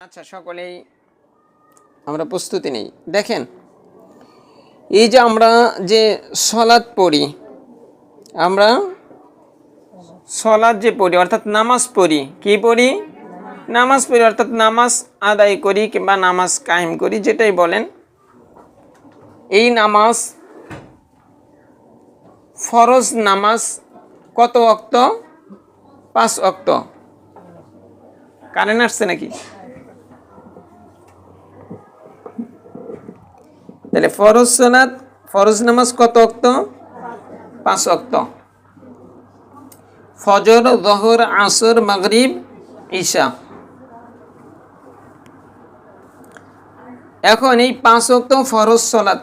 আচ্ছা, সকলেই আমরা প্রস্তুতি নেই। দেখেন, এই যে আমরা যে সলাৎ পড়ি, আমরা সলাৎ যে পড়ি অর্থাৎ নামাজ পড়ি, কি পড়ি? নামাজ পড়ি অর্থাৎ নামাজ আদায় করি কিংবা নামাজ কায়েম করি, যেটাই বলেন। এই নামাজ ফরজ নামাজ কত ওয়াক্ত? 5 ওয়াক্ত। কারেন্ট আসছে নাকি? তাহলে ফরজ নামাজ কত ওয়াক্ত? 5 ওয়াক্ত। ফজর, যহর, আসর, মাগরিব, ঈশা। এখন এই 5 ওয়াক্ত ফরজ সালাত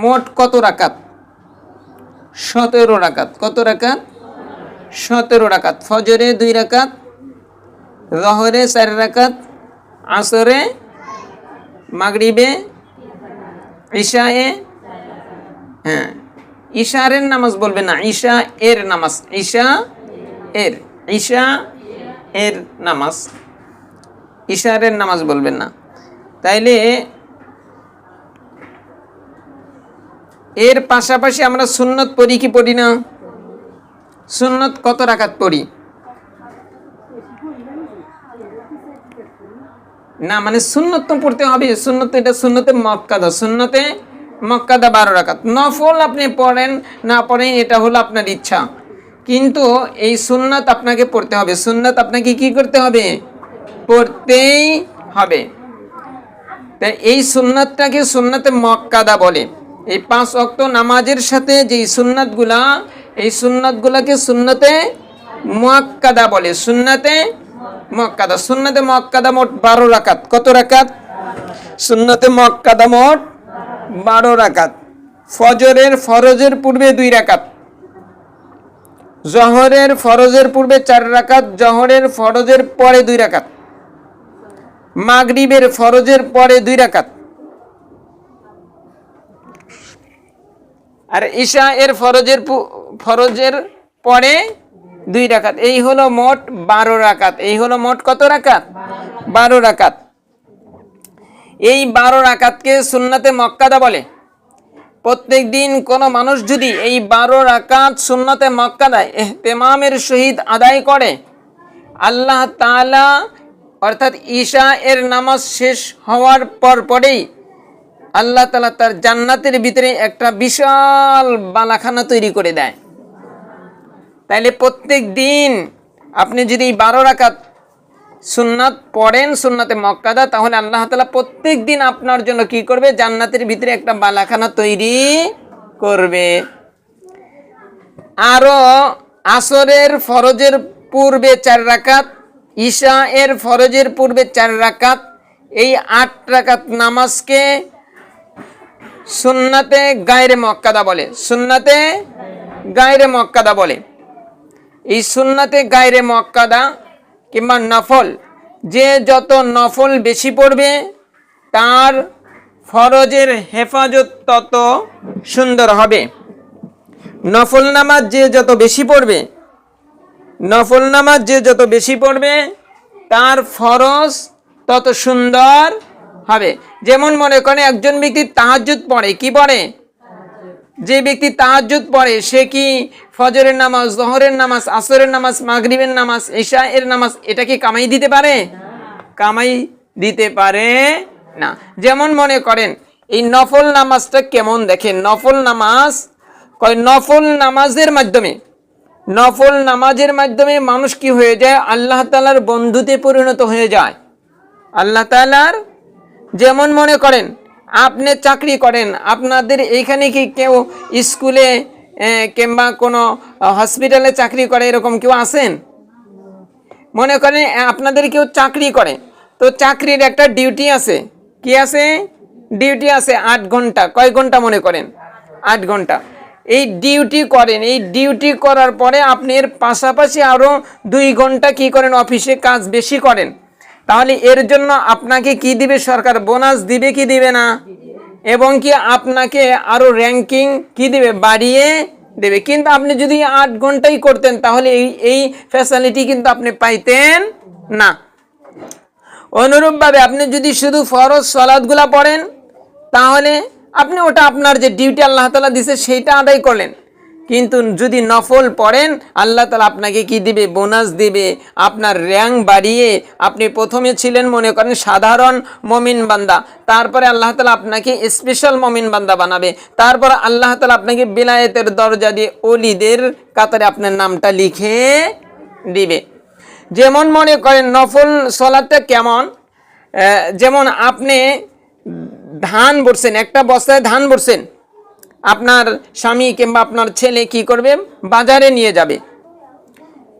মোট কত রাকাত? 17 রাকাত। কত রাকাত? 17 রাকাত। ফজরে 2 রাকাত, যহরে 4 রাকাত, আসরে, মাগরিবে, ঈশায়ে, ঈশারের নামাজ বলবে না, ঈশা এর নামাজ, ঈশা এর নামাজ, ঈশারের নামাজ বলবেন না। তাইলে এর পাশাপাশি আমরা সুন্নত পড়ি কি পড়ি না? সুন্নত কত রাকাত পড়ি? না, মানে সুন্নত তো পড়তে হবে। সুন্নত এটা সুন্নতে মক্কাদা, সুন্নতে মক্কাদা 12 রাকাত। নফল আপনি পড়েন না পড়েন এটা হলো আপনার ইচ্ছা, কিন্তু এই সুন্নাত আপনাকে পড়তে হবে। সুন্নাত আপনাকে কি করতে হবে? পড়তেই হবে। তাই এই সুন্নাতটাকে সুন্নতে মক্কাদা বলে। এই 5 ওয়াক্ত নামাজের সাথে যেই সুন্নাতগুলা, এই সুন্নাতগুলাকে সুন্নতে মুআক্কাদা বলে। সুন্নতে মুআক্কাদা। সুন্নতে মুআক্কাদা মোট 12 রাকাত। কত রাকাত? সুন্নতে মুআক্কাদা মোট 12 রাকাত। ফজরের ফরজের পূর্বে 2 রাকাত, জহরের ফরজের পূর্বে 4 রাকাত, জহরের ফরজের পরে 2 রাকাত, মাগরিবের ফরজের পরে 2 রাকাত, আর ঈশা এর ফরজের পরে 2 রাকাত। এই হলো মোট 12 রাকাত। এই হলো মোট কত রাকাত? 12 রাকাত। এই 12 রাকাতকে সুন্নতে মুআক্কাদা বলে। প্রত্যেক দিন কোনো মানুষ যদি এই 12 রাকাত সুন্নতে মুআক্কাদায় ইহতিমামের সহিত আদায় করে, আল্লাহ তাআলা অর্থাৎ ঈশা এর নামাজ শেষ হওয়ার পরেই আল্লাহ তাআলা তার জান্নাতের ভিতরে একটা বিশাল বালাখানা তৈরি করে দেয়। তাইলে প্রত্যেক দিন আপনি যদি 12 রাকাত সুন্নাত পড়েন সুন্নতে মুআক্কাদা, তাহলে আল্লাহ তাআলা প্রত্যেক দিন আপনার জন্য কি করবে? জান্নাতের ভিতরে একটা বালাখানা তৈরি করবে। আরো আসরের ফরজের পূর্বে 4 রাকাত, ঈশা এর ফরজের পূর্বে 4 রাকাত, এই 8 রাকাত নামাজকে সুন্নতে গায়রে মুআক্কাদা বলে। সুন্নতে গায়রে মুআক্কাদা বলে। এই সুন্নতে গায়রে মুআক্কাদা কিংবা নফল, যে যত নফল বেশি পড়বে তার ফরজের হেফাজত তত সুন্দর হবে। নফল নামাজ যে যত বেশি পড়বে তার ফরজ তত সুন্দর হবে। যেমন মনে করেন একজন ব্যক্তি তাহাজ্জুদ পড়ে, কি পড়ে? যে ব্যক্তি তাহাজ্জুদ পড়ে সে কি ফজরের নামাজ, যোহরের নামাজ, আসরের নামাজ, মাগরিবের নামাজ, ঈশা এর নামাজ এটা কি কামাই দিতে পারে? কামাই দিতে পারে না। যেমন মনে করেন এই নফল নামাজটা কেমন দেখেন। নফল নামাজের মাধ্যমে মানুষ কি হয়ে যায়? আল্লাহ তাআলার বন্ধুতে পরিণত হয়ে যায়। আল্লাহ তাআলার, যেমন মনে করেন আপনি চাকরি করেন, আপনাদের এইখানে কি কেউ স্কুলে কিংবা কোনো হসপিটালে চাকরি করে এরকম কেউ আছেন? মনে করেন আপনাদের কেউ চাকরি করে, তো চাকরির একটা ডিউটি আছে। কি আছে? ডিউটি আছে 8 ঘন্টা। কয় ঘন্টা মনে করেন? 8 ঘন্টা। এই ডিউটি করেন। এই ডিউটি করার পরে আপনি এর পাশাপাশি আরো 2 ঘন্টা কি করেন? অফিসে কাজ বেশি করেন। তাহলে এর জন্য আপনাকে কি দিবে? সরকার বোনাস দিবে কি দিবে না? এবং কি আপনাকে আরো র্যাঙ্কিং কি দিবে? বাড়িয়ে দেবে। কিন্তু আপনি যদি 8 ঘন্টাই করতেন তাহলে এই ফ্যাসিলিটি কিন্তু আপনি পাইতেন না। অনুরূপভাবে আপনি যদি শুধু ফরজ সালাতগুলা পড়েন তাহলে আপনি ওটা আপনার যে ডিউটি আল্লাহ তাআলা দিয়েছে সেইটা আদায় করলেন। কিন্তু যদি নফল পড়েন আল্লাহ তাআলা আপনাকে কি দিবে? বোনাস দিবে। আপনার র্যাঙ্ক বাড়িয়ে আপনি প্রথমে ছিলেন মনে করেন সাধারণ মুমিন বান্দা, তারপরে আল্লাহ তাআলা আপনাকে স্পেশাল মুমিন বান্দা বানাবে, তারপর আল্লাহ তাআলা আপনাকে বেলায়েতের দরজা দিয়ে ওলিদের কাতারে আপনার নামটা লিখে দিবে। যেমন মনে করেন নফল সালাতটা কেমন, যেমন আপনি ধান বসছেন, একটা বস্তায় ধান বসছেন, আপনার স্বামী কিংবা আপনার ছেলে কি করবে? বাজারে নিয়ে যাবে।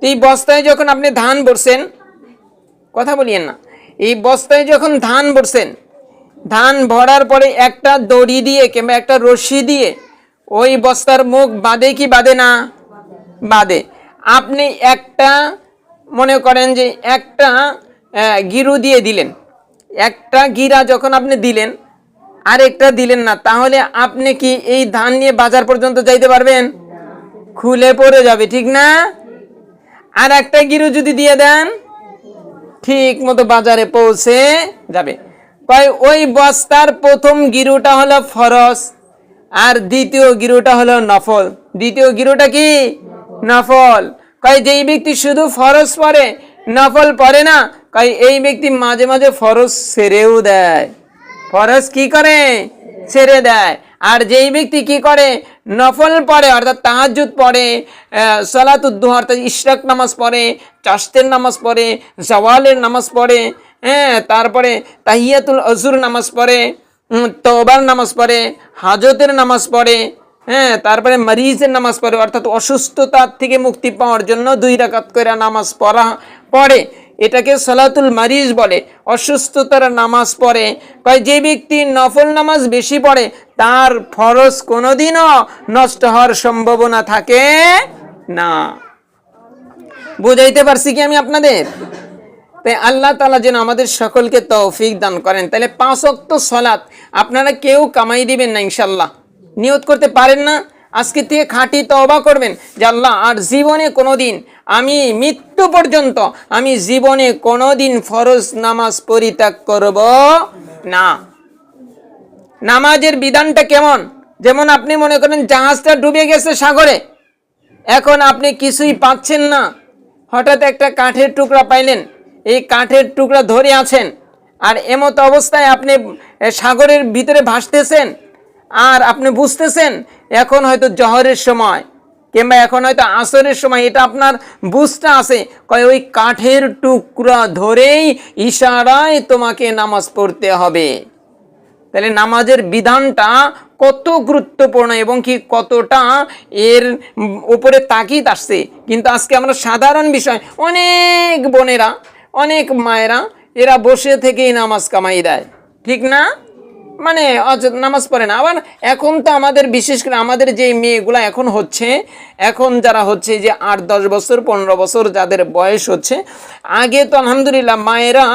এই বস্তায় যখন আপনি ধান বসছেন, কথা বলিয়েন না, এই বস্তায় যখন ধান বসছেন, ধান ভরার পরে একটা দড়ি দিয়ে কিংবা একটা রশি দিয়ে ওই বস্তার মুখ বাঁধে কি বাঁধে না? বাঁধে। আপনি একটা মনে করেন যে একটা গিরু দিয়ে দিলেন, একটা গিরা যখন আপনি দিলেন আর একটা দিলেন না, তাহলে আপনি কি এই ধান নিয়ে বাজার পর্যন্ত যাইতে পারবেন? খুলে পড়ে যাবে, ঠিক না? আর একটা গিরু যদি দিয়ে দেন ঠিক মতো বাজারে পৌঁছে যাবে। ওই বস্তার প্রথম গিরুটা হলো ফরজ আর দ্বিতীয় গিরুটা হলো নফল। দ্বিতীয় গিরুটা কি? নফল। যেই ব্যক্তি শুধু ফরজ পড়ে নফল পড়ে না, এই ব্যক্তি মাঝে মাঝে ফরজ ছেড়েও দেয়। ফরজ কি করে? ছেড়ে দেয়। আর যেই ব্যক্তি কি করে? নফল পড়ে, অর্থাৎ তাহাজ্জুদ পড়ে, সালাতুদ দুহা অর্থাৎ ইশরাক নামাজ পড়ে, চাশতের নামাজ পড়ে, জাওয়ালের নামাজ পড়ে, তারপরে তাহিয়াতুল অজুর নামাজ পড়ে, তওবার নামাজ পড়ে, হাজতের নামাজ পড়ে, তারপরে মারিজের নামাজ পড়ে, অর্থাৎ অসুস্থতার থেকে মুক্তি পাওয়ার জন্য 2 রাকাত করে নামাজ পড়ে। এটাকে সালাতুল মারিজ বলে, অসুস্থতার নামাজ পড়ে। যে ব্যক্তি নফল নামাজ বেশি পড়ে তার ফরজ কোনোদিনও নষ্ট হওয়ার সম্ভাবনা থাকে না। বুঝাইতে পারছি কি আমি আপনাদের? তাই আল্লাহ তাআলা যেন আমাদের সকলকে তৌফিক দান করেন। তাহলে 5 ওয়াক্ত সালাত আপনারা কেউ কামাই দিবেন না ইনশাআল্লাহ। নিয়ত করতে পারেন না? আজকে থেকে খাঁটি তওবা করবেন যে আল্লাহ আর জীবনে কোনোদিন, আমি মৃত্যু পর্যন্ত আমি জীবনে কোনোদিন ফরজ নামাজ পরিত্যাগ করব না। নামাজের বিধানটা কেমন? যেমন আপনি মনে করেন জাহাজটা ডুবে গেছে সাগরে, এখন আপনি কিছুই পাচ্ছেন না, হঠাৎ একটা কাঠের টুকরা পাইলেন, এই কাঠের টুকরা ধরে আছেন, আর এমত অবস্থায় আপনি সাগরের ভিতরে ভাসতেছেন, আর আপনি বুঝতেছেন এখন হয়তো জহরের সময় কিংবা এখন হয়তো আসরের সময়, এটা আপনার বুঝটা আছে, ওই কাঠের টুকরা ধরেই ইশারায় তোমাকে নামাজ পড়তে হবে। তাহলে নামাজের বিধানটা কত গুরুত্বপূর্ণ এবং কি কতটা এর উপরে তাকিদ আসছে। কিন্তু আজকে আমরা সাধারণ বিষয়, অনেক বোনেরা, অনেক মায়েরা এরা বসে থেকেই নামাজ কামাই দেয়, ঠিক না? মানে নামাজ পড়ে না। আবার এখন তো আমাদের বিশেষ করে আমাদের যে মেয়েগুলা এখন হচ্ছে, এখন যারা হচ্ছে যে 8-10 বছর 15 বছর যাদের বয়স হচ্ছে, আগে তো আলহামদুলিল্লাহ মায়েরা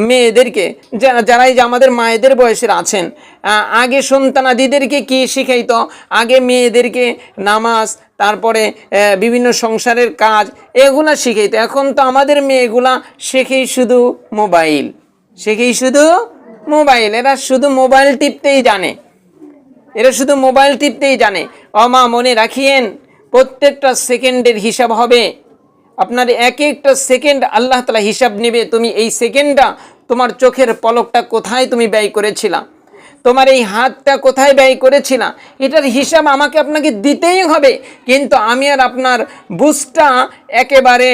মেয়েদেরকে, যারাই যে আমাদের মায়েদের বয়সের আছেন, আগে সন্তানাদিদেরকে কি শিখাইতো? আগে মেয়েদেরকে নামাজ, তারপরে বিভিন্ন সংসারের কাজ, এগুলা শিখাইতো। এখন তো আমাদের মেয়েগুলা শেখেই শুধু মোবাইল, শেখেই শুধু মোবাইল। এরা শুধু মোবাইল টিপতেই জানে, এরা শুধু মোবাইল টিপতেই জানে। মা মনে রাখিয়েন, প্রত্যেকটা সেকেন্ডের হিসাব হবে। আপনার এক একটা সেকেন্ড আল্লাহ তাআলা হিসাব নেবে। তুমি এই সেকেন্ডটা, তোমার চোখের পলকটা কোথায় তুমি ব্যয় করেছিলা, তোমার এই হাতটা কোথায় ব্যয় করেছিলা, এটার হিসাব আমাকে আপনাকে দিতেই হবে। কিন্তু আমি আর আপনার বুঝটা একেবারে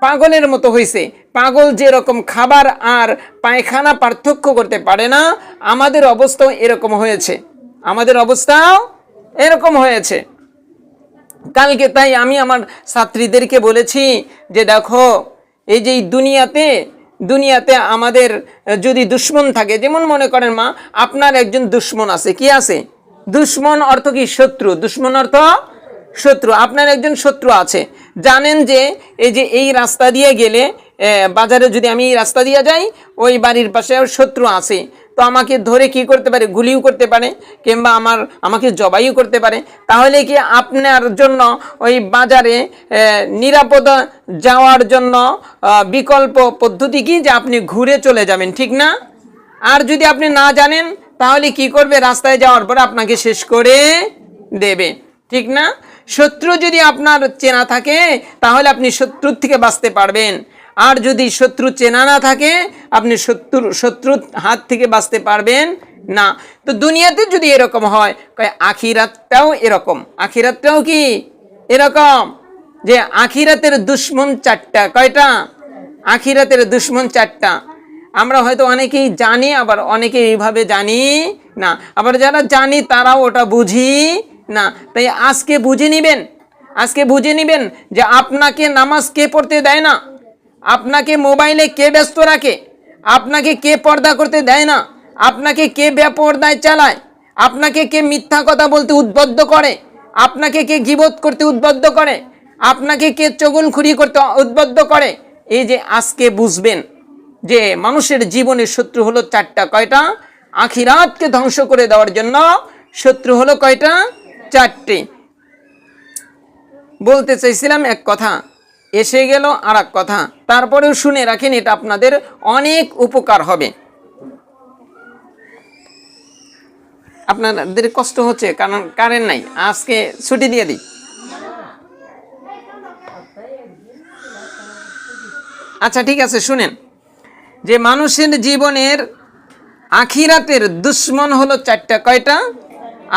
পাগলের মতো হয়েছে। পাগল যেরকম খাবার আর পায়খানা পার্থক্য করতে পারে না, আমাদের অবস্থাও এরকম হয়েছে, আমাদের অবস্থাও এরকম হয়েছে। কালকে তাই আমি আমার ছাত্রীদেরকে বলেছি যে দেখো, এই যে দুনিয়াতে আমাদের যদি দুশ্মন থাকে, যেমন মনে করেন মা আপনার একজন দুশ্মন আছে, কি আছে? দুশ্মন অর্থ কি? শত্রু। দুশ্মন অর্থ শত্রু। আপনার একজন শত্রু আছে, জানেন যে এই রাস্তা দিয়ে গেলে, বাজারে যদি আমি এই রাস্তা দিয়ে যাই, ওই বাড়ির পাশে শত্রু আছে, তো আমাকে ধরে কি করতে পারে, গুলিও করতে পারে, কিংবা আমাকে জবাইও করতে পারে। তাহলে কি আপনার জন্য ওই বাজারে নিরাপদ যাওয়ার জন্য বিকল্প পদ্ধতি কি, যে আপনি ঘুরে চলে যাবেন, ঠিক না? আর যদি আপনি না জানেন তাহলে কি করবে, রাস্তায় যাওয়ার পরে আপনাকে শেষ করে দেবে, ঠিক না? শত্রু যদি আপনার চেনা থাকে তাহলে আপনি শত্রুর থেকে বাঁচতে পারবেন, আর যদি শত্রু চেনা না থাকে আপনি শত্রুর হাত থেকে বাঁচতে পারবেন না। তো দুনিয়াতে যদি এরকম হয়, আখিরাতটাও এরকম। আখিরাতটাও কি এরকম, যে আখিরাতের দুশ্মন চারটা। কয়টা? আখিরাতের দুশ্মন চারটা। আমরা হয়তো অনেকেই জানি, আবার অনেকে এইভাবে জানি না, আবার যারা জানি তারাও ওটা বুঝি না। তাই আজকে বুঝে নিবেন যে আপনাকে নামাজ কে পড়তে দেয় না, আপনাকে মোবাইলে কে ব্যস্ত রাখে, আপনাকে কে পর্দা করতে দেয় না, আপনাকে কে বেপর্দায় চালায়, আপনাকে কে মিথ্যা কথা বলতে উদ্বুদ্ধ করে, আপনাকে কে গীবত করতে উদ্বুদ্ধ করে, আপনাকে কে চগলখুরি করতে উদ্বুদ্ধ করে। এই যে আজকে বুঝবেন যে মানুষের জীবনের শত্রু হলো চারটা। কয়টা? আখিরাতকে ধ্বংস করে দেওয়ার জন্য শত্রু হলো কয়টা? চারটি। বলতে চাইছিলাম এক কথা, এসে গেল আর এক কথা। তারপরেও শুনে রাখেন, এটা আপনাদের অনেক উপকার হবে। আপনাদের কষ্ট হচ্ছে কারণ কারেন্ট নাই, আজকে ছুটি দিয়ে দিই। আচ্ছা ঠিক আছে, শুনেন যে মানুষের জীবনের আখিরাতের দুশ্মন হলো চারটা। কয়টা?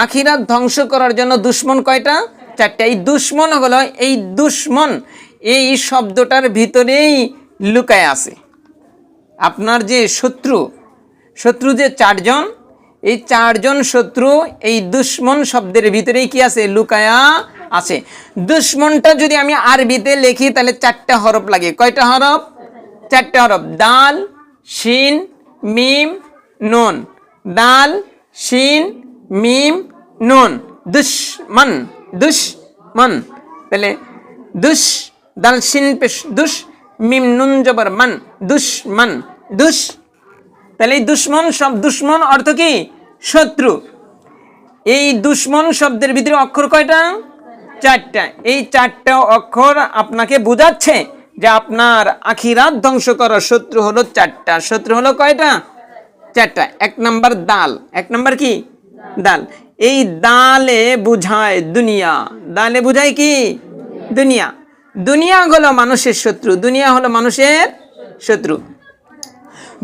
আখিরাত ধ্বংস করার জন্য দুশ্মন কয়টা? চারটা। এই দুশ্মন হলো, এই দুশ্মন এই শব্দটার ভিতরেই লুকায় আছে। আপনার যে শত্রু যে চারজন, এই চারজন শত্রু এই দুশ্মন শব্দের ভিতরেই কি আছে? লুকায়া আছে। দুশ্মনটা যদি আমি আরবিতে লিখি তাহলে চারটা হরফ লাগে। কয়টা হরফ? চারটা হরফ। দাল, শিন, মিম, নুন। দাল, শিন, মিম, নুন। দুশ্মন, দুশ্মন। তাহলে দাল শিন পেশ দুশ, মিম নুন জবর মান, দুশ্মন, তাহলে এই দুশ্মন অর্থ কি? শত্রু। এই দুশ্মন শব্দের ভিতরে অক্ষর কয়টা? চারটা। এই চারটা অক্ষর আপনাকে বোঝাচ্ছে যে আপনার আখিরাত ধ্বংস করার শত্রু হলো চারটা। শত্রু হলো কয়টা? চারটা। এক নাম্বার দাল। এক নাম্বার কি? দাল। এই দালে বুঝায় দুনিয়া। দালে বুঝায় কি? দুনিয়া। দুনিয়া হলো মানুষের শত্রু। দুনিয়া হলো মানুষের শত্রু।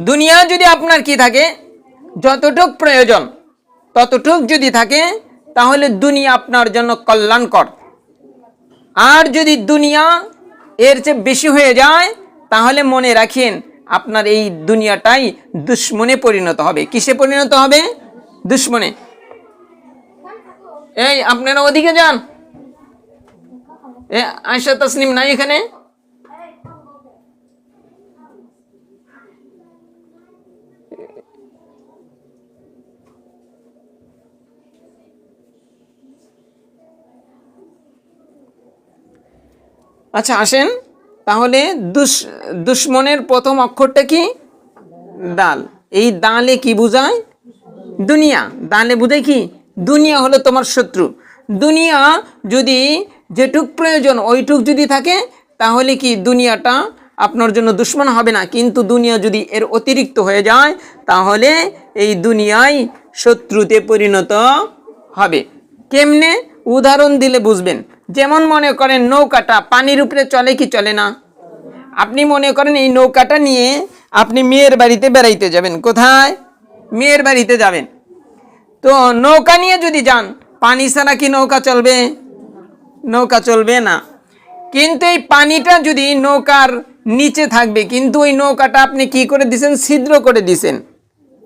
দুনিয়া যদি আপনার কি থাকে, যতটুক প্রয়োজন ততটুক যদি থাকে তাহলে দুনিয়া আপনার জন্য কল্যাণকর। আর যদি দুনিয়া এর চেয়ে বেশি হয়ে যায় তাহলে মনে রাখেন আপনার এই দুনিয়াটাই দুশ্মনে পরিণত হবে। কিসে পরিণত হবে? দুশ্মনে। এই আপনারা ওদিকে যান। আয়েশা তাসনিম নাই এখানে? আচ্ছা আসেন তাহলে, দুশ্মনের প্রথম অক্ষরটা কি? দাল। এই দালে কি বুঝায়? দুনিয়া। দালে বুঝায় কি? দুনিয়া হলো তোমার শত্রু। দুনিয়া যদি যেটুক প্রয়োজন ওইটুক যদি থাকে তাহলে কি দুনিয়াটা আপনার জন্য দুশ্মন হবে না। কিন্তু দুনিয়া যদি এর অতিরিক্ত হয়ে যায় তাহলে এই দুনিয়ায় শত্রুতে পরিণত হবে। কেমনে? উদাহরণ দিলে বুঝবেন। যেমন মনে করেন নৌকাটা পানির উপরে চলে কি চলে না? আপনি মনে করেন এই নৌকাটা নিয়ে আপনি মেয়ের বাড়িতে বেড়াইতে যাবেন। কোথায়? মেয়ের বাড়িতে যাবেন। তো নৌকা নিয়ে যদি যান, পানি ছাড়া কি নৌকা চলবে? নৌকা চলবে না। কিন্তু এই পানিটা যদি নৌকার নিচে থাকবে, কিন্তু ওই নৌকাটা আপনি কি করে দিছেন? ছিদ্র করে দিছেন।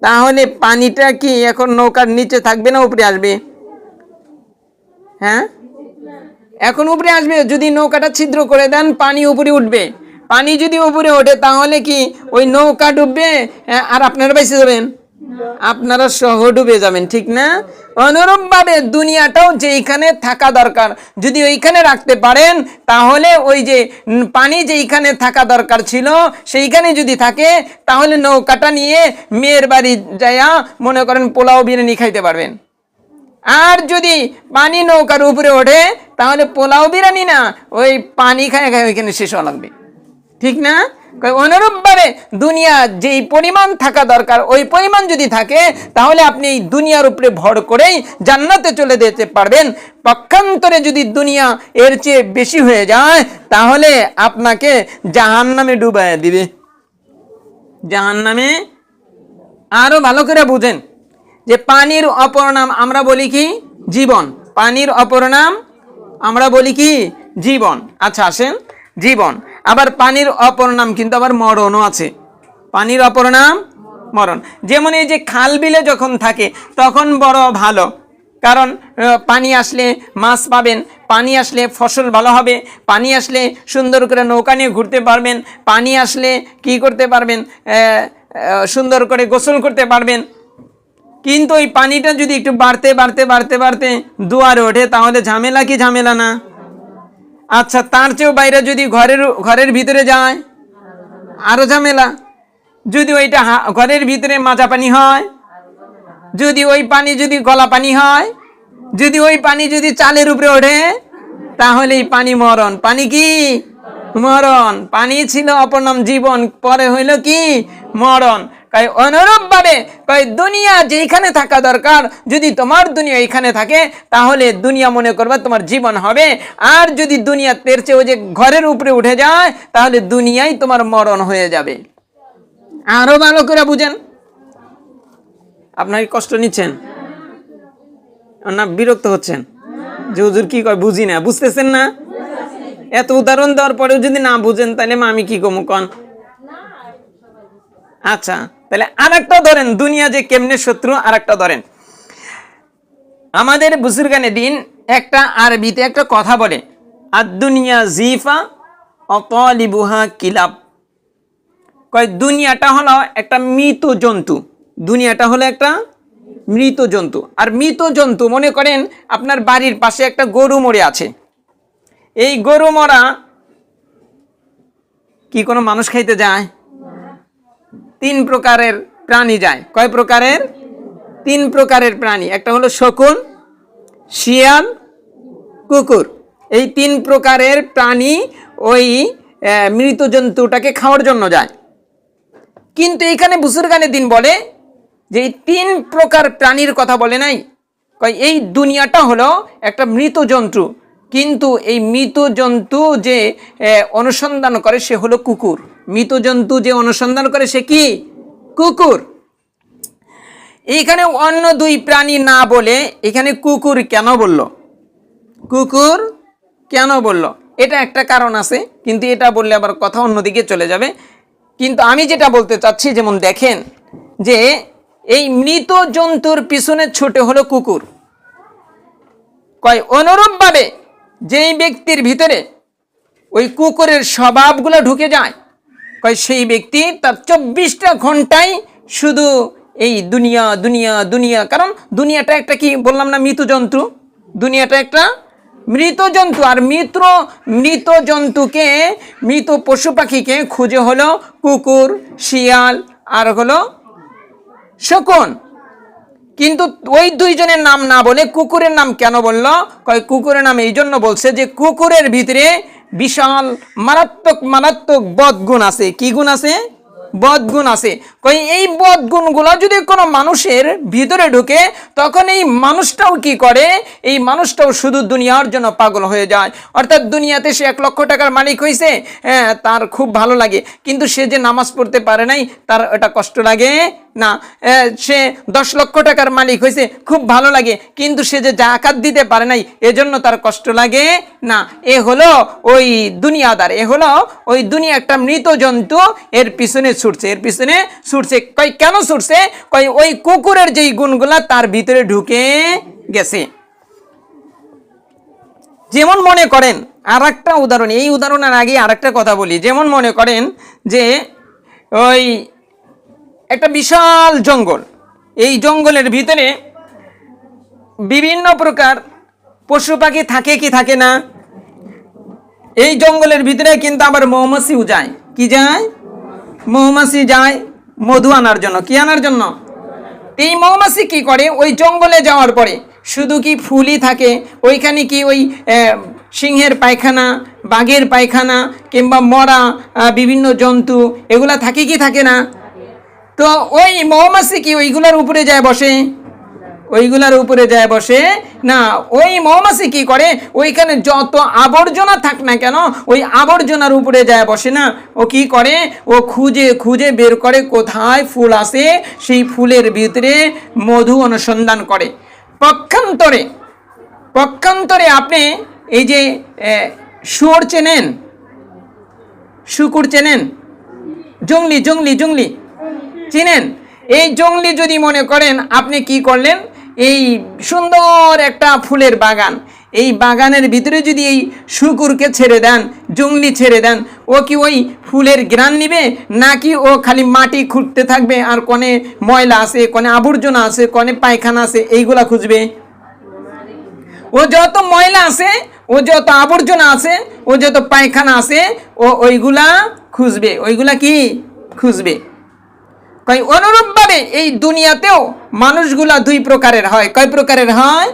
তাহলে পানিটা কি এখন নৌকার নিচে থাকবে না উপরে আসবে? হ্যাঁ, এখন উপরে আসবে। যদি নৌকাটা ছিদ্র করে দেন পানি উপরে উঠবে। পানি যদি উপরে ওঠে তাহলে কি ওই নৌকা ডুববে আর আপনারা বেঁচে যাবেন? আপনারা সহ ডুবে যাবেন, ঠিক না? অনুরূপভাবে দুনিয়াটাও যেইখানে থাকা দরকার, যদি ওইখানে রাখতে পারেন তাহলে ওই যে পানি যেইখানে থাকা দরকার ছিল সেইখানে যদি থাকে তাহলে নৌকাটা নিয়ে মেয়ের বাড়ি যাইয়া মনে করেন পোলাও বিরিয়ানি খাইতে পারবেন। আর যদি পানি নৌকার উপরে ওঠে তাহলে পোলাও বিরিয়ানি না, ওই পানি খায় খায় ওইখানে শেষ হওয়া লাগবে, ঠিক না? অনুরূপভাবে দুনিয়া যেই পরিমাণ থাকা দরকার ওই পরিমাণ যদি থাকে তাহলে আপনি এই দুনিয়ার উপরে ভর করেই জান্নাতে চলে যেতে পারবেন। পক্ষান্তরে যদি দুনিয়া এর চেয়ে বেশি হয়ে যায় তাহলে আপনাকে জাহান্নামে ডুবাইয়া দিবে। জাহান্নামে, আরো ভালো করে বুঝেন যে পানির অপর নাম আমরা বলি কি? জীবন। পানির অপর নাম আমরা বলি কি? জীবন। আচ্ছা আসেন, জীবন। আবার পানির অপর নাম কিন্তু আবার মরণও আছে। পানির অপর নাম মরণ। যেমন এই যে খাল বিলে যখন থাকে তখন বড় ভালো, কারণ পানি আসলে মাছ পাবেন, পানি আসলে ফসল ভালো হবে, পানি আসলে সুন্দর করে নৌকা নিয়ে ঘুরতে পারবেন, পানি আসলে কি করতে পারবেন? সুন্দর করে গোসল করতে পারবেন। কিন্তু ওই পানিটা যদি একটু বাড়তে বাড়তে বাড়তে বাড়তে দুয়ারে ওঠে তাহলে ঝামেলা কি ঝামেলা না? আচ্ছা, তার চেয়েও বাইরে যদি ঘরের ভিতরে যায় আরো ঝামেলা। যদি ওইটা ঘরের ভিতরে মাজা পানি হয়, যদি ওই পানি যদি গলা পানি হয়, যদি ওই পানি যদি চালের উপরে ওঠে তাহলে এই পানি মরণ। পানি কি? মরণ। পানি ছিল অপর নাম জীবন, পরে হইল কি? মরণ। তাই অনুরূপভাবে দুনিয়া যেখানে থাকা দরকার, যদি তোমার দুনিয়া এখানে থাকে তাহলে দুনিয়া মনে করবে তোমার জীবন হবে। আর যদি দুনিয়া তের চেয়ে ওই যে ঘরের উপরে উঠে যায় তাহলে দুনিয়াই তোমার মরণ হয়ে যাবে। আরো ভালো করে বুঝেন। আপনার কষ্ট নিচ্ছেন না বিরক্ত হচ্ছেন যে হুজুর কি কয় বুঝি না? বুঝতেছেন না? এত উদাহরণ দেওয়ার পরেও যদি না বুঝেন তাহলে আমি কি কমু কন? আচ্ছা, তাহলে আরেকটা ধরেন, দুনিয়া যে কেমনে শত্রু আরেকটা ধরেন। আমাদের বুজুর্গানে দিন একটা আরবিতে একটা কথা বলে, আর দুনিয়া জিফা অতলিবুহা কিলাব। কয় দুনিয়াটা হলো একটা মৃত জন্তু। দুনিয়াটা হলো একটা মৃত জন্তু। আর মৃত জন্তু মনে করেন আপনার বাড়ির পাশে একটা গরু মরে আছে। এই গরু মরা কি কোনো মানুষ খাইতে যায়? 3 প্রকারের প্রাণী যায়। কয় প্রকারের? 3 প্রকারের প্রাণী। একটা হলো শকুন, শিয়াল, কুকুর। এই 3 প্রকারের প্রাণী ওই মৃত জন্তুটাকে খাওয়ার জন্য যায়। কিন্তু এখানে বুজুর্গানে দিন বলে যে এই 3 প্রকার প্রাণীর কথা বলে নাই। কয় এই দুনিয়াটা হলো একটা মৃত জন্তু, কিন্তু এই মৃত জন্তু যে অনুসন্ধান করে সে হলো কুকুর। মৃত জন্তু যে অনুসন্ধান করে সে কি? কুকুর। এইখানে অন্য 2 প্রাণী না বলে এখানে কুকুর কেন বলল? কুকুর কেন বলল? এটা একটা কারণ আছে, কিন্তু এটা বললে আবার কথা অন্যদিকে চলে যাবে। কিন্তু আমি যেটা বলতে চাচ্ছি, যেমন দেখেন যে এই মৃত জন্তুর পিছনে ছুটে হলো কুকুর। কয় অনুরূপভাবে যেই ব্যক্তির ভিতরে ওই কুকুরের স্বভাবগুলো ঢুকে যায়, কয় সেই ব্যক্তি তার 24টা ঘন্টায় শুধু এই দুনিয়া দুনিয়া দুনিয়া। কারণ দুনিয়াটা একটা কি বললাম না? মৃত জন্তু। দুনিয়াটা একটা মৃত জন্তু। আর মৃত জন্তুকে, মৃত পশু পাখিকে খুঁজে হলো কুকুর, শিয়াল আর হলো শকুন। কিন্তু ওই 2 জনের নাম না বলে কুকুরের নাম কেন বলল? কয় কুকুরের নাম এই জন্য বলছে যে কুকুরের ভিতরে বিশাল মারাত্মক মারাত্মক বদগুণ আছে। কি গুণ আছে? বদগুণ আছে। কই এই বদগুণগুলো যদি কোনো মানুষের ভিতরে ঢুকে তখন এই মানুষটাও কি করে? এই মানুষটাও শুধু দুনিয়ার জন্য পাগল হয়ে যায়। অর্থাৎ দুনিয়াতে সে 1 লক্ষ টাকার মালিক হয়েছে, হ্যাঁ, তার খুব ভালো লাগে, কিন্তু সে যে নামাজ পড়তে পারে নাই তার এটা কষ্ট লাগে না। সে 10 লক্ষ টাকার মালিক হয়েছে, খুব ভালো লাগে, কিন্তু সে যে জাকাত দিতে পারে নাই এজন্য তার কষ্ট লাগে না। এ হলো ওই দুনিয়াদার, এ হলো ওই দুনিয়া একটা মৃত জন্তু, এর পিছনে ছুটছে, এর পিছনে ছুটছে। কই কেন ছুটছে? কই ওই কুকুরের যেই গুণগুলা তার ভিতরে ঢুকে গেছে। যেমন মনে করেন আরেকটা উদাহরণ, এই উদাহরণের আগে আরেকটা কথা বলি। যেমন মনে করেন যে ওই একটা বিশাল জঙ্গল, এই জঙ্গলের ভিতরে বিভিন্ন প্রকার পশু পাখি থাকে কি থাকে না? এই জঙ্গলের ভিতরে কিন্তু আবার মৌমাছিও যায়। কি যায়? মৌমাছি যায় মধু আনার জন্য। কি আনার জন্য? এই মৌমাছি কি করে? ওই জঙ্গলে যাওয়ার পরে শুধু কি ফুলই থাকে? ওইখানে কি ওই সিংহের পায়খানা, বাঘের পায়খানা কিংবা মরা বিভিন্ন জন্তু এগুলা থাকে কি থাকে না? তো ওই মৌমাছি কি ওইগুলার উপরে যায় বসে? ওইগুলার উপরে যায় বসে না। ওই মৌমাছি কি করে? ওইখানে যত আবর্জনা থাক না কেন ওই আবর্জনার উপরে যায় বসে না। ও কি করে? ও খুঁজে খুঁজে বের করে কোথায় ফুল আসে, সেই ফুলের ভিতরে মধু অনুসন্ধান করে। পক্ষান্তরে আপনি এই যে শুয়োর চেনেন? শুকুর চেনেন? জংলি চিনেন? এই জংলি যদি মনে করেন আপনি কি করলেন, এই সুন্দর একটা ফুলের বাগান, এই বাগানের ভিতরে যদি এই শুকুরকে ছেড়ে দেন, জংলি ছেড়ে দেন, ও কি ওই ফুলের ঘ্রাণ নিবে? নাকি ও খালি মাটি খুঁড়তে থাকবে আর কোনে ময়লা আছে, কোনে আবর্জনা আছে, কোনে পায়খানা আছে এইগুলা খুঁজবে? ও যত ময়লা আছে, ও যত আবর্জনা আছে, ও যত পায়খানা আছে, ও ওইগুলা খুঁজবে। ওইগুলা কি খুঁজবে? কই অনুরূপভাবে এই দুনিয়াতেও মানুষগুলা দুই প্রকারের হয়। কয় প্রকারের হয়?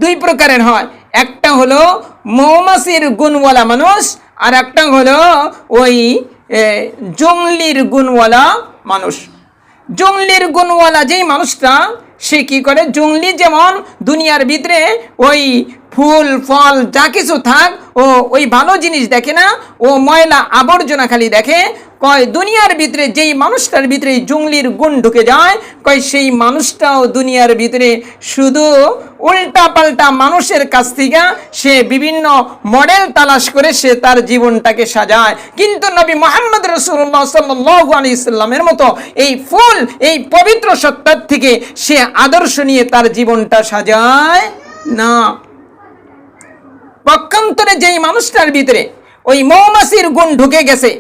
দুই প্রকারের হয়। একটা হলো মৌমাছির গুণওয়ালা মানুষ, আর একটা হলো ওই জংলির গুণওয়ালা মানুষ। জংলির গুণওয়ালা যেই মানুষটা, সে কি করে? জংলি যেমন দুনিয়ার ভিতরে ওই ফুল ফল যা কিছু থাক ও ওই ভালো জিনিস দেখে না, ও ময়লা আবর্জনা খালি দেখে। কয় দুনিয়ার ভিতরে যেই মানুষটার ভিতরে জংলির গুণ ঢুকে যায়, কয় সেই মানুষটাও দুনিয়ার ভিতরে শুধু উল্টা পাল্টা মানুষের কাছ থেকে সে বিভিন্ন মডেল তালাশ করে সে তার জীবনটাকে সাজায়। কিন্তু নবী মুহাম্মদ রাসূলুল্লাহ সাল্লাল্লাহু আলাইহি সাল্লামের মতো এই ফুল, এই পবিত্র সত্তার থেকে সে আদর্শ নিয়ে তার জীবনটা সাজায় না। পক্ষান্তরে যেই মানুষটার ভিতরে ওই মৌমাছির গুণ ঢুকে গেছে,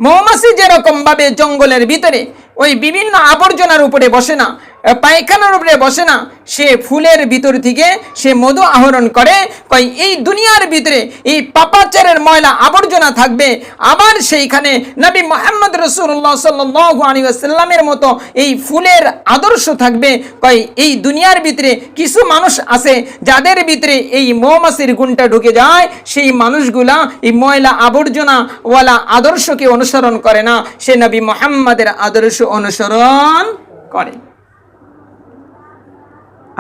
মৌমাছি যেরকম ভাবে জঙ্গলের ভিতরে ওই বিভিন্ন আবর্জনার উপরে বসে না, পায়খানার উপরে বসে না, সে ফুলের ভিতর থেকে সে মধু আহরণ করে। কই এই দুনিয়ার ভিতরে এই পাপাচারের ময়লা আবর্জনা থাকবে, আবার সেইখানে নবী মুহাম্মদ রাসূলুল্লাহ সাল্লাল্লাহু আলাইহি ওয়াসাল্লামের মতো এই ফুলের আদর্শ থাকবে। কই এই দুনিয়ার ভিতরে কিছু মানুষ আছে যাদের ভিতরে এই মৌমাছির গুণটা ঢুকে যায়, সেই মানুষগুলা এই ময়লা আবর্জনা ওয়ালা আদর্শকে অনুসরণ করে না, সে নবী মুহাম্মাদের আদর্শ অনুসরণ করে।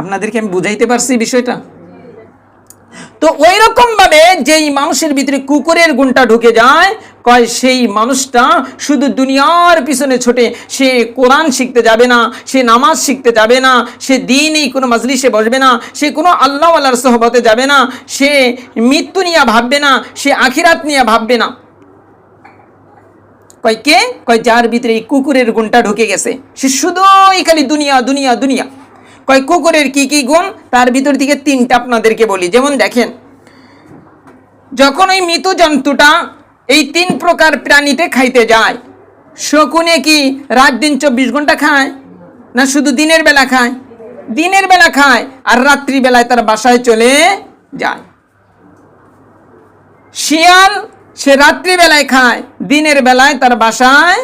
আপনাদেরকে আমি বুঝাইতে পারছি বিষয়টা? তো ওই রকম ভাবে যেই মানুষের ভিতরে কুকুরের গুণটা ঢুকে যায়, কয় সেই মানুষটা শুধু দুনিয়ার পিছনে ছোটে, সে কোরআন শিখতে যাবে না, সে নামাজ শিখতে যাবে না, সে দিনই কোনো মাজলিসে বসবে না, সে কোনো আল্লাহওয়ালার সোহবতে যাবে না, সে মৃত্যু নিয়ে ভাববে না, সে আখিরাত নিয়ে ভাববে না। কয় কে? কয় যার ভিতরে এই কুকুরের গুণটা ঢুকে গেছে, সে শুধুই খালি দুনিয়া দুনিয়া দুনিয়া। কয় কুকুরের কি কি গুণ? তার ভিতর থেকে তিনটা আপনাদেরকে বলি। যেমন দেখেন, যখন ওই মৃত জন্তুটা এই তিন প্রকার প্রাণীতে খাইতে যায়, শকুনে কি রাত দিন 24 ঘন্টা খায় না শুধু দিনের বেলা খায়? দিনের বেলা খায় আর রাত্রি বেলায় তার বাসায় চলে যায়। শিয়াল সে রাত্রি বেলায় খায়, দিনের বেলায় তার বাসায়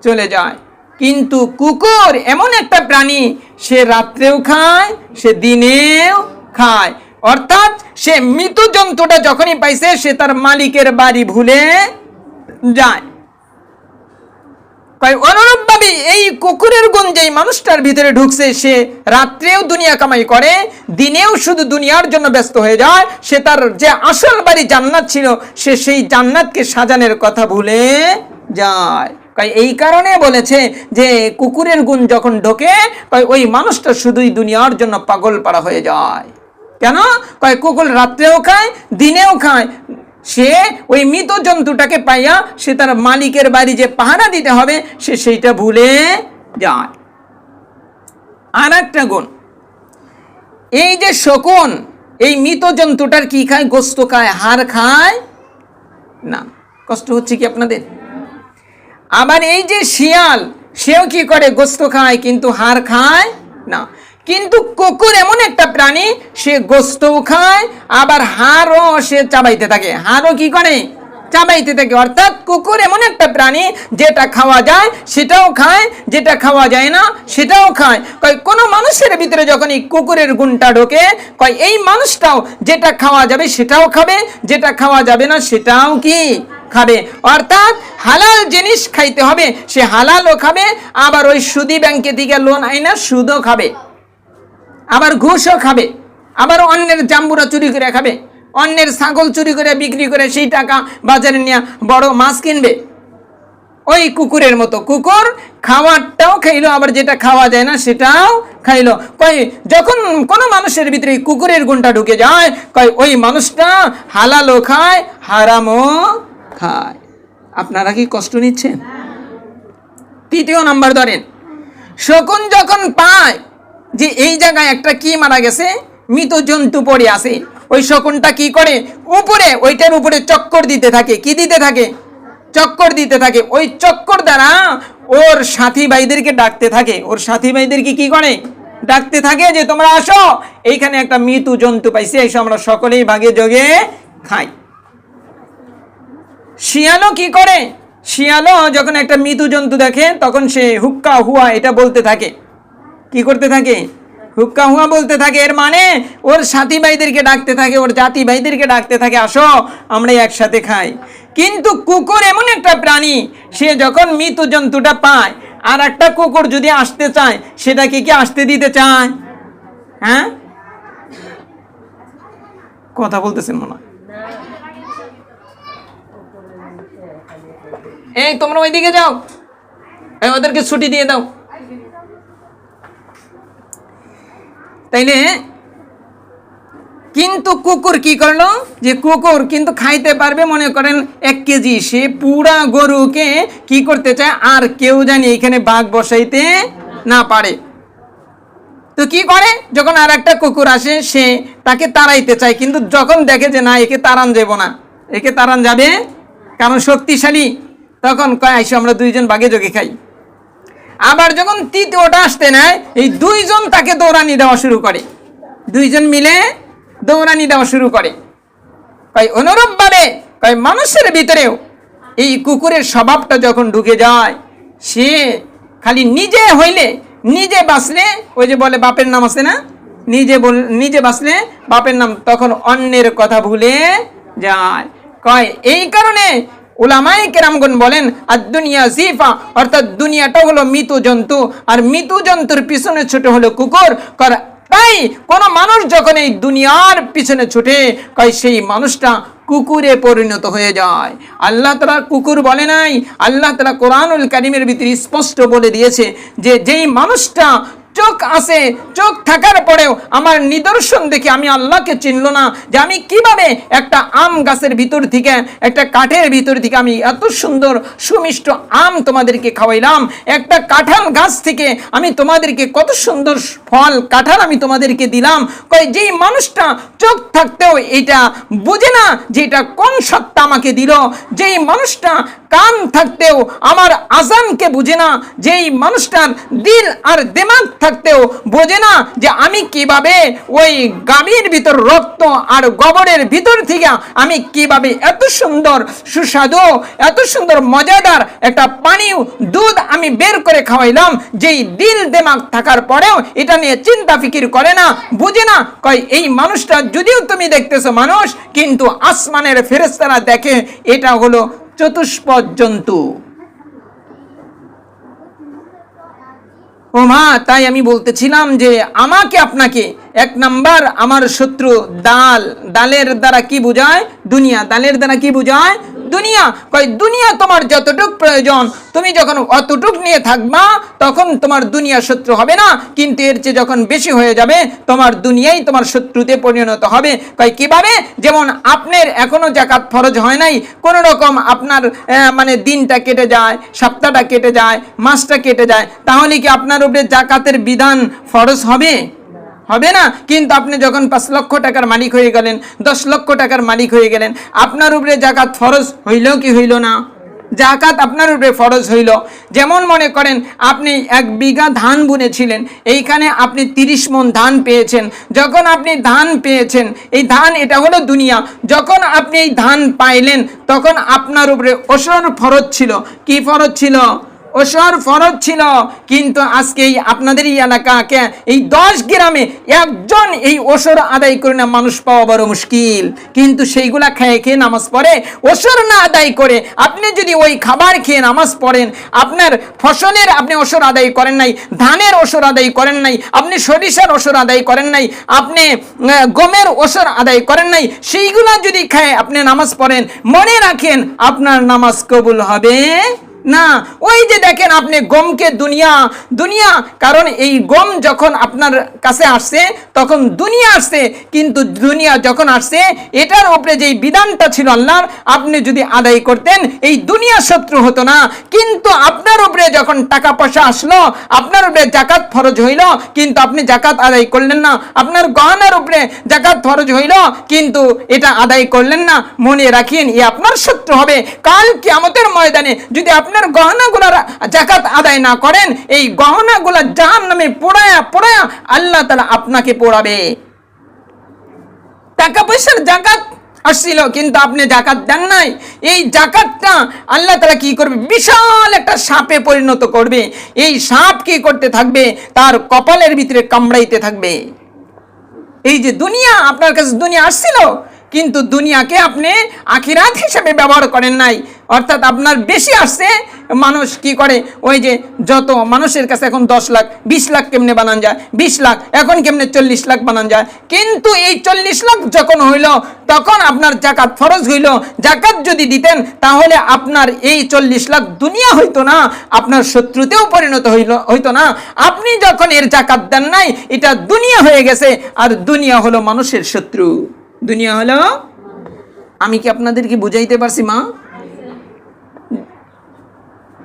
চলে যায়। কিন্তু কুকুর এমন একটা প্রাণী, সে রাত্রেও খায়, সে দিনেও খায়। অর্থাৎ সে মৃত জন্তুটা যখনই পাইছে, সে তার মালিকের বাড়ি ভুলে যায়। অনুরূপভাবে এই কুকুরের গুণ যেই মানুষটার ভিতরে ঢুকছে, সে রাত্রেও দুনিয়া কামাই করে, দিনেও শুধু দুনিয়ার জন্য ব্যস্ত হয়ে যায়। সে তার যে আসল বাড়ি জান্নাত ছিল, সে সেই জান্নাতকে সাজানোর কথা ভুলে যায়। এই কারণে বলেছে যে কুকুরের গুণ যখন ঢোকে, ওই মানুষটা শুধুই দুনিয়ার জন্য পাগল পাড়া হয়ে যায়। কেন? কুকুর রাত্রেও খায়, দিনেও খায়। সে ওই মৃত জন্তুটাকে পাইয়া সে তার মালিকের বাড়ি যে পাহারা দিতে হবে, সে সেইটা ভুলে যায়। আর একটা গুণ, এই যে শকুন, এই মৃত জন্তুটার কি খায়? গোস্ত খায়, হাড় খায় না। কষ্ট হচ্ছে কি আপনাদের? আবার এই যে শিয়াল, সেও কি করে? গোস্ত খায় কিন্তু হাড় খায় না। কিন্তু কুকুর এমন একটা প্রাণী, সে গোস্তও খায়, আবার হাড়ও সে চাবাইতে থাকে। হাড়ও কি করে? চাবাইতে থাকে। অর্থাৎ কুকুর এমন একটা প্রাণী, যেটা খাওয়া যায় সেটাও খায়, যেটা খাওয়া যায় না সেটাও খায়। কয় কোনো মানুষের ভিতরে যখন এই কুকুরের গুণটা ঢোকে, কয় এই মানুষটাও যেটা খাওয়া যাবে সেটাও খাবে, যেটা খাওয়া যাবে না সেটাও কি খাবে। অর্থাৎ হালাল জিনিস খাইতে হবে, সে হালালও খাবে, আবার ওই সুদি ব্যাংকে থেকে লোন আইনা সুদও খাবে, আবার ঘুষও খাবে, আবার অন্যের জাম্বুরা চুরি করে খাবে, অন্যের ছাগল চুরি করে বিক্রি করে সেই টাকা বাজারে নিয়ে বড় মাছ কিনবে। ওই কুকুরের মতো কুকুর খাওয়ারটাও খাইলো, আবার যেটা খাওয়া যায় না সেটাও খাইলো। কয় যখন কোনো মানুষের ভিতরে কুকুরের গুণটা ঢুকে যায়, কয় ওই মানুষটা হালালও খায়, হারামও খায়। আপনারা কি কষ্ট নিচ্ছেন? তৃতীয় নাম্বার ধরেন, শকুন যখন পায় যে এই জায়গায় একটা কি মারা গেছে, মৃত জন্তু পড়ে আছে, ওই শকুনটা কি করে, উপরে ওইটার উপরে চক্কর দিতে থাকে। কি দিতে থাকে? চক্কর দিতে থাকে। ওই চক্কর দ্বারা ওর সাথী ভাইদেরকে ডাকতে থাকে। ওর সাথী ভাইদেরকে কি করে? ডাকতে থাকে যে তোমরা আসো, এইখানে একটা মৃত জন্তু পাইছি, এসে আমরা সকলেই ভাগে যোগে খাই। শিয়ালও কি করে? শিয়ালও যখন একটা মৃত জন্তু দেখে, তখন সে হুক্কা হুয়া এটা বলতে থাকে। কি করতে থাকে? হুক্কা হুয়া বলতে থাকে। এর মানে ওর সাথী ভাইদেরকে ডাকতে থাকে, ওর জাতি ভাইদেরকে ডাকতে থাকে, আসো আমরা একসাথে খাই। কিন্তু কুকুর এমন একটা প্রাণী, সে যখন মৃত জন্তুটা পায়, আর একটা কুকুর যদি আসতে চায়, সেটাকে কি আসতে দিতে চায়? হ্যাঁ, কথা বলতেছেন মনে হয়। এই তোমরা ওইদিকে যাও, ওদেরকে ছুটি দিয়ে দাও। তাইলে কিন্তু কুকুর কি করলো, যে কুকুর কিন্তু খাইতে পারবে, মনে করেন 1 কেজি, সে পুরা গরুকে কি করতে চায়, আর কেউ জানি এখানে বাঘ বসাইতে না পারে। তো কি করে, যখন আর একটা কুকুর আসে, সে তাকে তাড়াইতে চায়, কিন্তু যখন দেখে যে না, একে তাড়ান যাব না, একে তাড়ান যাবে কারণ শক্তিশালী, তখন কয় আইসো আমরা দুইজন ভাগে যোগে খাই। আবার যখন তৃতীয়টা আসতে নেয়, এই দুইজন তাকে দৌড়ানি দেওয়া শুরু করে, দুইজন মিলে দৌড়ানি দেওয়া শুরু করে। কয় অনুরূপ ভাবে কয় মানুষের ভিতরেও এই কুকুরের স্বভাবটা যখন ঢুকে যায়, সে খালি নিজে হইলে, নিজে বাঁচলে, ওই যে বলে বাপের নাম আছে না, নিজে বাঁচলে বাপের নাম, তখন অন্যের কথা ভুলে যায়। কয় এই কারণে উলামায়ে কেরামগণ বলেন আর দুনিয়া জিফা, অর্থাৎ দুনিয়াটা হলো মৃত জন্তু, আর মৃত জন্তুর পিছনে ছোট হলো কুকুর। তাই কোন মানুষ যখন এই দুনিয়ার পিছনে ছুটে, কয় সেই মানুষটা কুকুরে পরিণত হয়ে যায়। আল্লাহ তাআলা কুকুর বলে নাই, আল্লাহ তাআলা কোরআনুল কারীমের ভিতরে স্পষ্ট বলে দিয়েছে যে যেই মানুষটা চোখ আছে, চোখ থাকার পরেও আমার নিদর্শন দেখে আমি আল্লাহকে চিনল না, যে আমি কিভাবে একটা আম গাছের ভিতর থেকে, একটা কাঠের ভিতর থেকে আমি এত সুন্দর সুমিষ্ট আম তোমাদেরকে খাওয়াইলাম, একটা কাঁঠাল গাছ থেকে আমি তোমাদেরকে কত সুন্দর ফল কাঁঠাল আমি তোমাদেরকে দিলাম। কই যেই মানুষটা চোখ থাকতেও এটা বুঝে না যে এটা কোন সত্তা আমাকে দিল, যেই মানুষটা কান থাকতেও আমার আজানকে বুঝে না, যেই মানুষটার দিল আর দিমাগ থাকতেও বোঝে না যে আমি কিভাবে ওই গাভীর ভিতর রক্ত আর গোবরের ভিতর থেকে আমি কিভাবে এত সুন্দর সুস্বাদু, এত সুন্দর মজাদার একটা পানি দুধ আমি বের করে খাওয়াইলাম, যেই দিল দিমাগ থাকার পরেও এটা নিয়ে চিন্তা ফিকির করে না, বুঝে না। কয় এই মানুষটা যদিও তুমি দেখতেছো মানুষ, কিন্তু আসমানের ফেরেশতারা দেখে এটা হলো চতুষ্পদ জন্তু। ও মা, তাই আমি বলতেছিলাম যে আমাকে আপনাকে 1 নাম্বার আমার শত্রু দালের দ্বারা কি বোঝায়? দুনিয়া। দালের দ্বারা কি বোঝায়? দুনিয়া। কয় দুনিয়া তোমার যতটুক প্রয়োজন, তুমি যখন অতটুক নিয়ে থাকবা, তখন তোমার দুনিয়া শত্রু হবে না, কিন্তু এর চেয়ে যখন বেশি হয়ে যাবে, তোমার দুনিয়াই তোমার শত্রুতে পরিণত হবে। কয় কিভাবে? যেমন আপনার এখনো যাকাত ফরজ হয় নাই, কোন রকম আপনার মানে দিনটা কেটে যায়, সপ্তাহটা কেটে যায়, মাসটা কেটে যায়, তাহলে কি আপনার উপরে যাকাতের বিধান ফরজ হবে? হবে না। কিন্তু আপনি যখন 5 লক্ষ টাকার মালিক হয়ে গেলেন, 10 লক্ষ টাকার মালিক হয়ে গেলেন, আপনার উপরে যাকাত ফরজ হইল কি হইল না? জাকাত আপনার উপরে ফরজ হইল। যেমন মনে করেন আপনি 1 বিঘা ধান বুনেছিলেন, এইখানে আপনি 30 মণ ধান পেয়েছেন। যখন আপনি ধান পেয়েছেন, এই ধান এটা হলো দুনিয়া, যখন আপনি এই ধান পাইলেন তখন আপনার উপরে ওসর ফরজ ছিল। কি ফরজ ছিল? ওসর ফরজ ছিল। কিন্তু আজকে এই আপনাদের এই এলাকাকে এই 10 গ্রামে একজন এই ওসর আদায় করে না মানুষ পাওয়া বড় মুশকিল। কিন্তু সেইগুলা খেয়ে খেয়ে নামাজ পড়ে, ওসর না আদায় করে। আপনি যদি ওই খাবার খেয়ে নামাজ পড়েন, আপনার ফসলের আপনি ওসর আদায় করেন নাই, ধানের ওসর আদায় করেন নাই, আপনি সরিষার ওসর আদায় করেন নাই, আপনি গমের ওসর আদায় করেন নাই, সেইগুলা যদি খেয়ে আপনি নামাজ পড়েন, মনে রাখেন আপনার নামাজ কবুল হবে না। ওই যে দেখেন আপনি গমকে দুনিয়া, কারণ এই গম যখন আপনার কাছে আসছে তখন দুনিয়া আসছে, কিন্তু দুনিয়া যখন আসছে এটার উপরে যেই বিধানটা ছিল আল্লাহর, আপনি যদি আদায় করতেন এই দুনিয়া শত্রু হতো না। কিন্তু আপনার উপরে যখন টাকা পয়সা আসলো, আপনার উপরে জাকাত ফরজ হইল, কিন্তু আপনি জাকাত আদায় করলেন না। আপনার গহনার উপরে জাকাত ফরজ হইল, কিন্তু এটা আদায় করলেন না। মনে রাখিয়েন এ আপনার শত্রু হবে। কাল কিয়ামতের ময়দানে যদি আপনার গহনাগুলোর জাকাত আদায় না করেন, এই গহনাগুলো জাহান্নামে পোড়ায়া আল্লাহ তাআলা আপনাকে পোড়াবে। টাকা পয়সার জাকাত আসছিল কিন্তু আপনি জাকাত দেন নাই, এই জাকাতটা আল্লাহ তাআলা কি করবে? বিশাল একটা সাপে পরিণত করবে। এই সাপ কি করতে থাকবে? তার কপালের ভিতরে কামড়াইতে থাকবে। এই যে দুনিয়া, আপনার কাছে দুনিয়া আসছিল, কিন্তু দুনিয়াকে আপনি আখিরাত হিসেবে ব্যবহার করেন নাই। অর্থাৎ আপনার বেশি আসছে। মানুষ কি করে? ওই যে যত মানুষের কাছে এখন 10 লাখ, 20 লাখ কেমনে বানান যায়, 20 লাখ এখন কেমনে 40 লাখ বানান যায়। কিন্তু এই 40 লাখ যখন হইল তখন আপনার জাকাত ফরজ হইল। জাকাত যদি দিতেন তাহলে আপনার এই 40 লাখ দুনিয়া হইতো না, আপনার শত্রুতেও পরিণত হইতো না। আপনি যখন এর জাকাত দেন নাই, এটা দুনিয়া হয়ে গেছে। আর দুনিয়া হলো মানুষের শত্রু। দুনিয়া হলো, আমি কি আপনাদেরকে বুঝাইতে পারছি মা?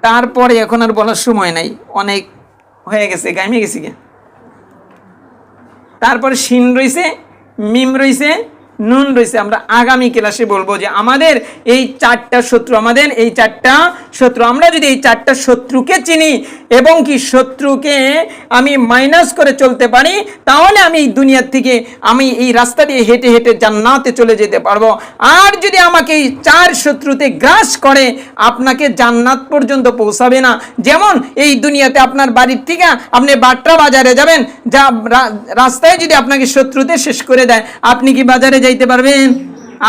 তারপরে এখন আর বলার সময় নাই, অনেক হয়ে গেছে, গাইমে গেছি গে। তারপরে শিন রইছে, মিম রইছে, নুন রইছে। আমরা আগামী ক্লাসে বলবো যে আমাদের এই 4টা শত্রু, আমাদের এই 4টা শত্রু, আমরা যদি এই 4টা শত্রুকে চিনি এবং কি শত্রুকে আমি মাইনাস করে চলতে পারি, তাহলে আমি এই দুনিয়ার থেকে আমি এই রাস্তা দিয়ে হেঁটে হেঁটে জান্নাতে চলে যেতে পারবো। আর যদি আমাকে এই 4 শত্রুতে গ্রাস করে, আপনাকে জান্নাত পর্যন্ত পৌঁছাবে না। যেমন এই দুনিয়াতে আপনার বাড়ির থেকে আপনি বাট্রা বাজারে যাবেন, যা রাস্তায় যদি আপনাকে শত্রুতে শেষ করে দেয়, আপনি কি বাজারে যাইতে পারবেন?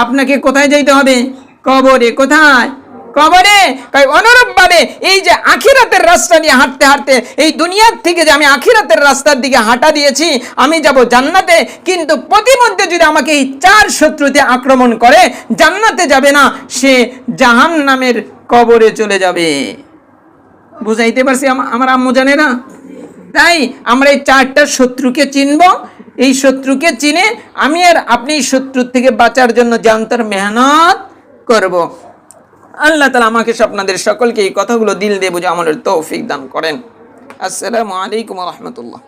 আপনাকে কোথায় যাইতে হবে? কবরে। কোথায়? কবরে। অনুরূপ ভাবে এই যে আখিরাতের রাস্তা দিয়ে হাঁটতে হাঁটতে এই দুনিয়ার থেকে যে আমি আখিরাতের রাস্তার দিকে হাঁটা দিয়েছি, আমি যাব জান্নাতে। কিন্তু প্রতিমধ্যে যদি আমাকে এই 4 শত্রুতে আক্রমণ করে, জান্নাতে যাবে না, সে জাহান্নামের কবরে চলে যাবে। বুঝাইতে পারছি আমার আম্মু জানেরা? তাই আমরা এই 4টা শত্রুকে চিনব। এই শত্রুকে চিনে আমি আর আপনি শত্রুর থেকে বাঁচার জন্য জানতার মেহনত করব। আল্লাহ তাআলা আমাকে আপনাদের সকলকে এই কথাগুলো দিল দিয়ে বুঝে আমলের তৌফিক দান করেন। আসসালামু আলাইকুম ওয়া রাহমাতুল্লাহ।